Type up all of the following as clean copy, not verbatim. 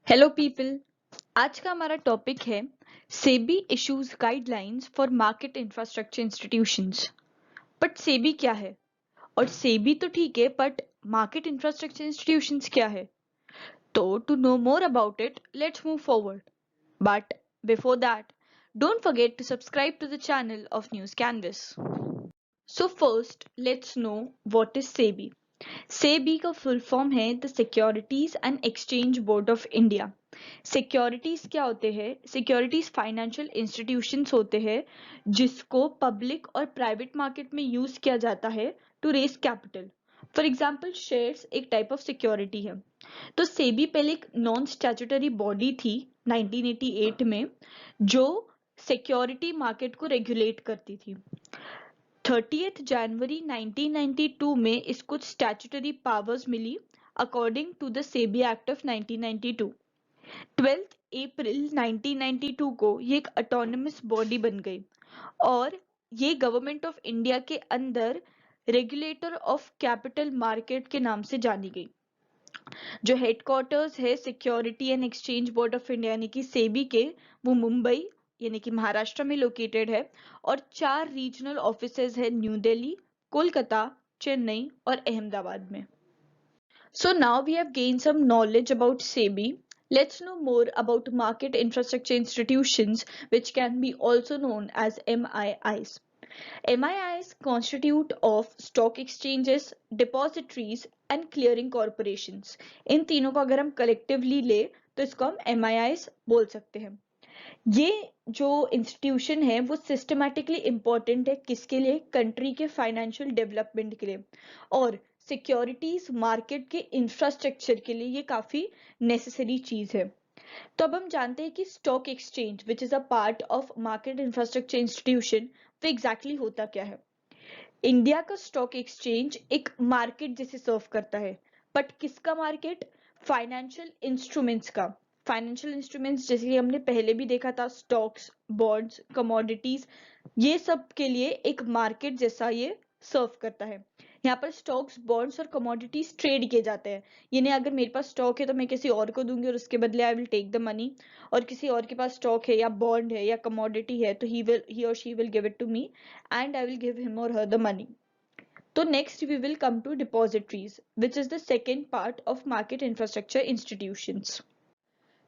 Hello people. आज का हमारा टॉपिक है SEBI issues guidelines for market infrastructure institutions. But SEBI क्या है? और सेबी तो ठीक है, बट मार्केट इंफ्रास्ट्रक्चर इंस्टीट्यूशंस क्या है? तो to know more about it, let's move forward. But before that, don't forget to subscribe to the channel of News Canvas. So first let's know what is SEBI. SEBI का full form है the securities and exchange board of India. Securities क्या होते हैं? Securities financial institutions होते हैं जिसको public और private market में यूज किया जाता है to raise capital. For example shares एक टाइप ऑफ सिक्योरिटी है। तो सेबी पहले एक नॉन स्टैट्यूटरी बॉडी थी 1988 में, जो सिक्योरिटी मार्केट को रेगुलेट करती थी। 30 जनवरी 1992 में इसको स्टैट्यूटरी पावर्स मिली according to the SEBI act of 1992। 12 अप्रैल 1992 को ये एक ऑटोनमस बॉडी बन गई और ये गवर्नमेंट ऑफ इंडिया के अंदर रेगुलेटर ऑफ कैपिटल मार्केट के नाम से जानी गई। जो हेडक्वार्टर्स है security and exchange board of India यानी कि सेबी के, वो मुंबई यानी कि महाराष्ट्र में लोकेटेड है और 4 रीजनल ऑफिसेज है न्यू दिल्ली, कोलकाता, चेन्नई और अहमदाबाद में। So now we have gained some knowledge about SEBI. Let's know more about market infrastructure institutions, which can be also known as MIIs. MIIs constitute of stock exchanges, depositories and clearing corporations. इन तीनों को अगर हम collectively ले तो इसको हम MIIs बोल सकते हैं। ये जो इंस्टीट्यूशन है वो सिस्टमैटिकली इंपॉर्टेंट है किसके लिए? कंट्री के फाइनेंशियल डेवलपमेंट के लिए और सिक्योरिटीज मार्केट के इंफ्रास्ट्रक्चर के लिए ये काफी नेसेसरी चीज है। तो अब हम जानते हैं कि stock exchange which is a part of market infrastructure institution वो एग्जैक्टली होता क्या है। इंडिया का स्टॉक एक्सचेंज एक मार्केट जैसे सर्व करता है, बट किसका मार्केट? फाइनेंशियल इंस्ट्रूमेंट्स का। फाइनेंशियल इंस्ट्रूमेंट्स जैसे कि हमने पहले भी देखा था, स्टॉक्स, बॉन्ड्स, कमोडिटीज, ये सब के लिए एक मार्केट जैसा ये सर्व करता है। यहाँ पर स्टॉक्स, बॉन्ड्स और कमोडिटीज ट्रेड किए जाते हैं। ये नहीं अगर मेरे पास स्टॉक है तो मैं किसी और को दूंगी और उसके बदले I will take the money, और किसी और के पास स्टॉक है या बॉन्ड है या कमोडिटी है तो ही और she will give it to me and I will give him or her the money. So next we will come to depositories, which is the second part of market infrastructure institutions.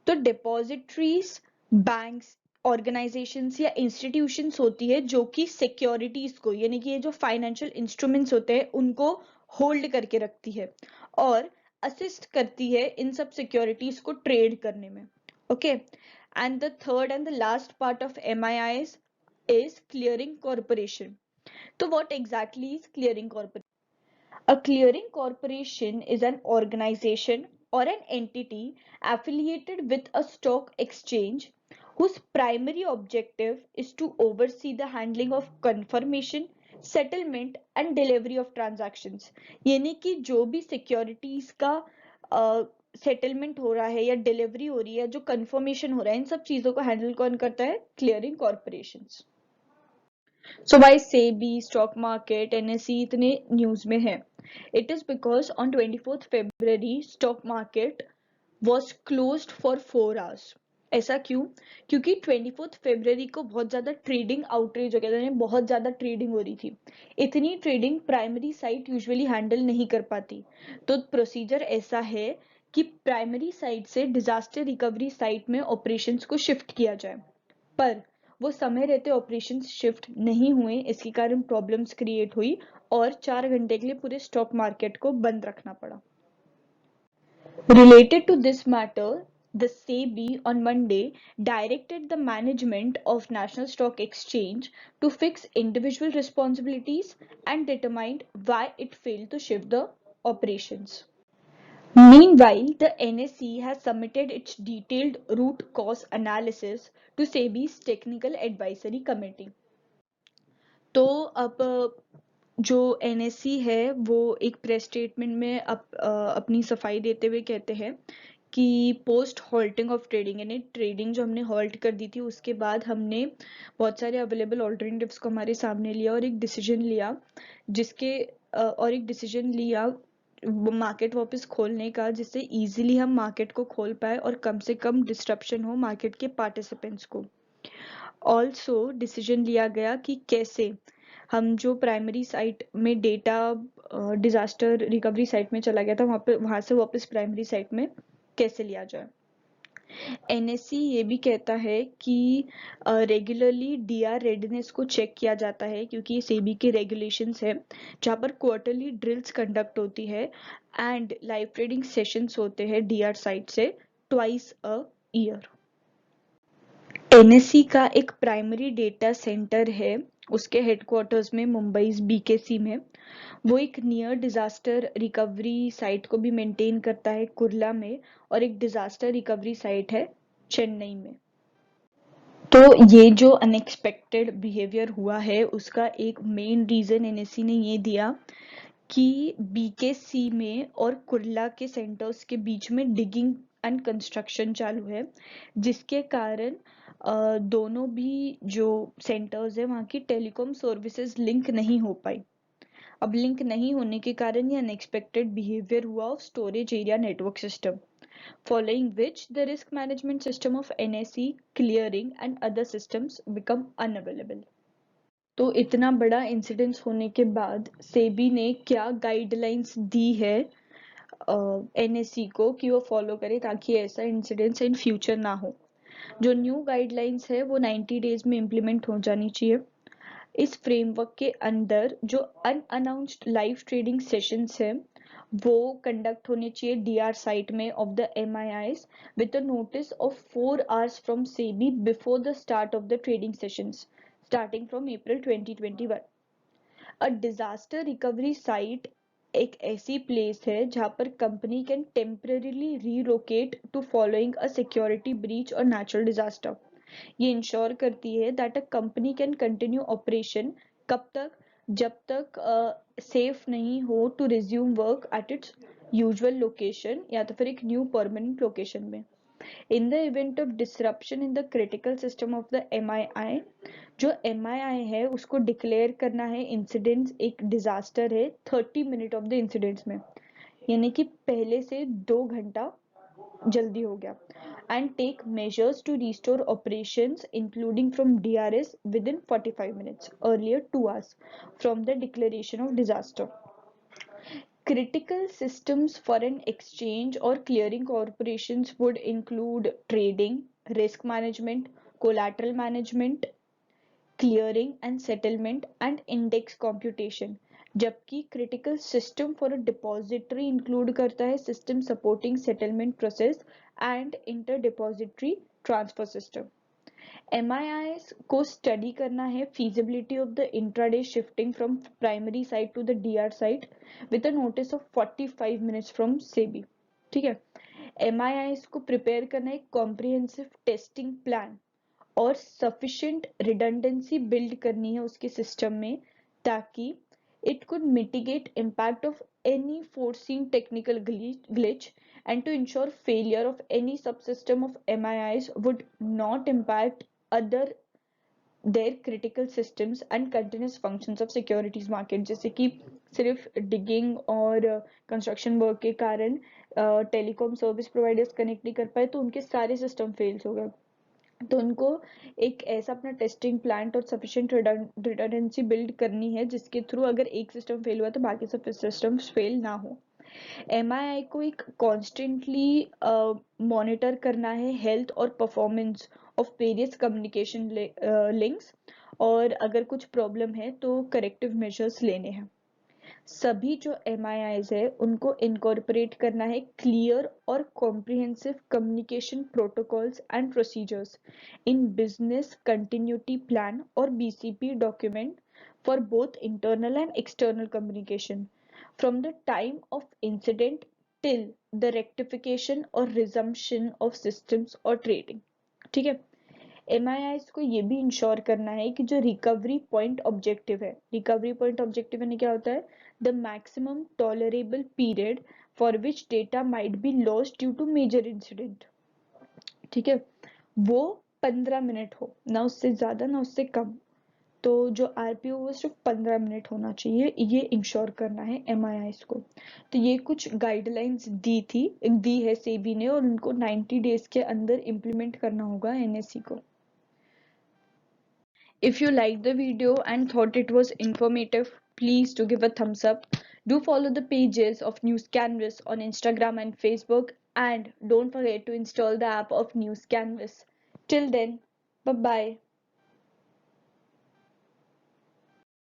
तो depositories banks, organizations या institutions होती है जो कि securities को यानी कि ये जो financial instruments होते हैं उनको hold करके रखती है और assist करती है इन सब securities को trade करने में। Okay, and the third and the last part of MIIs is clearing corporation. So what exactly is clearing corporation? A clearing corporation is an organization or an entity affiliated with a stock exchange whose primary objective is to oversee the handling of confirmation, settlement and delivery of transactions. यानी कि जो भी securities का settlement हो रहा है या delivery हो रही है, जो कंफर्मेशन हो रहा है, इन सब चीजों को हैंडल कौन करता है? Clearing corporations. So why SEBI, stock market, NSE इतने न्यूज में है? It is because on 24th February stock market was closed for 4 hours. ऐसा क्यों? क्योंकि 24th February को बहुत ज्यादा ट्रेडिंग आउटरीच हो गया था, बहुत ज्यादा ट्रेडिंग हो रही थी। इतनी trading primary site usually handle नहीं कर पाती, तो प्रोसीजर ऐसा है कि प्राइमरी साइट से डिजास्टर रिकवरी साइट में ऑपरेशंस को शिफ्ट किया जाए, पर वो समय रहते ऑपरेशन शिफ्ट नहीं हुए, इसके कारण प्रॉब्लम्स क्रिएट हुई और 4 घंटे के लिए पूरे स्टॉक मार्केट को बंद रखना पड़ा। Related to this matter, the SEBI on Monday directed the management of National Stock Exchange to fix individual responsibilities and determined why it failed to shift the operations. Meanwhile, the NSE has submitted its detailed root cause analysis to SEBI's Technical Advisory Committee. तो अब जो NSE है वो एक press statement में अपनी सफाई देते हुए कहते हैं कि पोस्ट हॉल्टिंग ऑफ ट्रेडिंग, यानी ट्रेडिंग जो हमने हॉल्ट कर दी थी उसके बाद हमने बहुत सारे अवेलेबल ऑल्टरनेटिव्स को हमारे सामने लिया और एक डिसीजन लिया मार्केट वापस खोलने का, जिससे इजीली हम मार्केट को खोल पाए और कम से कम डिस्ट्रप्शन हो मार्केट के पार्टिसिपेंट्स को। ऑल्सो डिसीजन लिया गया कि कैसे हम जो प्राइमरी साइट में डेटा डिजास्टर रिकवरी साइट में चला गया था वहां से वापस प्राइमरी साइट में कैसे लिया जाए। एनएससी ये भी कहता है कि रेगुलरली डीआर रेडीनेस को चेक किया जाता है, क्योंकि ये सेबी के रेगुलेशंस है जहाँ पर क्वार्टरली ड्रिल्स कंडक्ट होती है एंड लाइव ट्रेडिंग सेशंस होते हैं डीआर साइट से ट्वाइस अ ईयर। एनएससी का एक प्राइमरी डेटा सेंटर है उसके हेडक्वार्टर्स में मुंबई बीकेसी में। वो एक नियर डिजास्टर रिकवरी साइट को भी मेंटेन करता है कुर्ला में, और एक डिजास्टर रिकवरी साइट है चेन्नई में। तो ये जो अनएक्सपेक्टेड बिहेवियर हुआ है उसका एक मेन रीजन एनएससी ने ये दिया कि बीकेसी में और कुर्ला के सेंटर्स के बीच में डिगिंग एंड कंस्ट्रक्शन चालू है, जिसके कारण दोनों भी जो सेंटर्स है वहाँ की टेलीकॉम सर्विसेज लिंक नहीं हो पाई। अब लिंक नहीं होने के कारण ये अनएक्सपेक्टेड बिहेवियर हुआ of storage area network system, following which the risk management system of NSE, clearing and other systems become unavailable. तो इतना बड़ा इंसिडेंस होने के बाद सेबी ने क्या गाइडलाइंस दी है एनएससी को कि वो फॉलो करे ताकि ऐसा इंसिडेंस इन फ्यूचर ना हो। जो न्यू गाइडलाइंस है वो 90 डेज में इम्प्लीमेंट हो जानी चाहिए। इस फ्रेमवर्क के अंदर जो अनअनाउंस्ड लाइव ट्रेडिंग सेशंस है वो कंडक्ट होने चाहिए डीआर साइट में of the MIIs with a notice of 4 hours from SEBI before the start of the trading sessions starting from April 2021। A disaster recovery site एक ऐसी प्लेस है जहां पर company can temporarily relocate to following a security breach और natural disaster. ये ensure करती है that a company can continue operation कब तक, जब तक सेफ नहीं हो to resume work at its usual location या तो फिर एक न्यू परमानेंट लोकेशन में। In the event of disruption in the critical system of the MII, जो MII है उसको डिक्लेयर करना है इंसिडेंट एक डिजास्टर है 30 मिनट ऑफ द इंसिडेंट्स में, यानी कि पहले से 2 घंटा जल्दी हो गया, and take measures to restore operations including from DRS within 45 minutes, earlier 2 hours from the declaration of disaster. Critical systems for an exchange or clearing corporations would include trading, risk management, collateral management, clearing and settlement, and index computation, जबकि critical system for a depository include करता है system supporting settlement process and inter depository transfer system. MIIs को study करना है feasibility of the intraday shifting from primary site to the DR site with a notice of 45 minutes from SEBI। ठीक है, MIIs को prepare करना है comprehensive testing plan और sufficient redundancy build करनी है उसके सिस्टम में, ताकि it could mitigate impact of any foreseen technical glitch and to ensure failure of any subsystem of MIIs would not impact other their critical systems and continuous functions of securities market। जैसे कि सिर्फ digging और construction work के कारण telecom service providers connect नहीं कर पाए तो उनके सारे सिस्टम फेल्स हो गए, तो उनको एक ऐसा अपना टेस्टिंग प्लांट और सफिशिएंट रिडंडेंसी बिल्ड करनी है जिसके थ्रू अगर एक सिस्टम फेल हुआ तो बाकी सब सिस्टम्स फेल ना हो। MII को एक कॉन्स्टेंटली मॉनिटर करना है हेल्थ और performance of various communication links, और अगर कुछ प्रॉब्लम है तो करेक्टिव मेजर्स लेने हैं। सभी जो MIIs है उनको इनकॉर्पोरेट करना है क्लियर और comprehensive communication protocols and procedures in business continuity plan और BCP document for both internal and external communication from the time of incident till the rectification और रिजम्पशन ऑफ सिस्टम्स और trading. ठीक है, MIIs को ये भी ensure करना है कि जो रिकवरी पॉइंट ऑब्जेक्टिव है, रिकवरी पॉइंट ऑब्जेक्टिव यानी क्या होता है, the maximum tolerable period for which data might be lost due to major incident, ठीक है, वो 15 मिनट हो, ना उससे ज्यादा ना उससे कम। तो जो आरपीओ वो सिर्फ 15 मिनट होना चाहिए, ये इंश्योर करना है एमआईआईस को। तो ये कुछ गाइडलाइंस दी है सेबी ने, और उनको 90 डेज के अंदर इम्प्लीमेंट करना होगा एनएससी को। If you liked the video and thought it was informative, please do give a thumbs up. Do follow the pages of News Canvas on Instagram and Facebook, and don't forget to install the app of News Canvas. Till then, bye bye.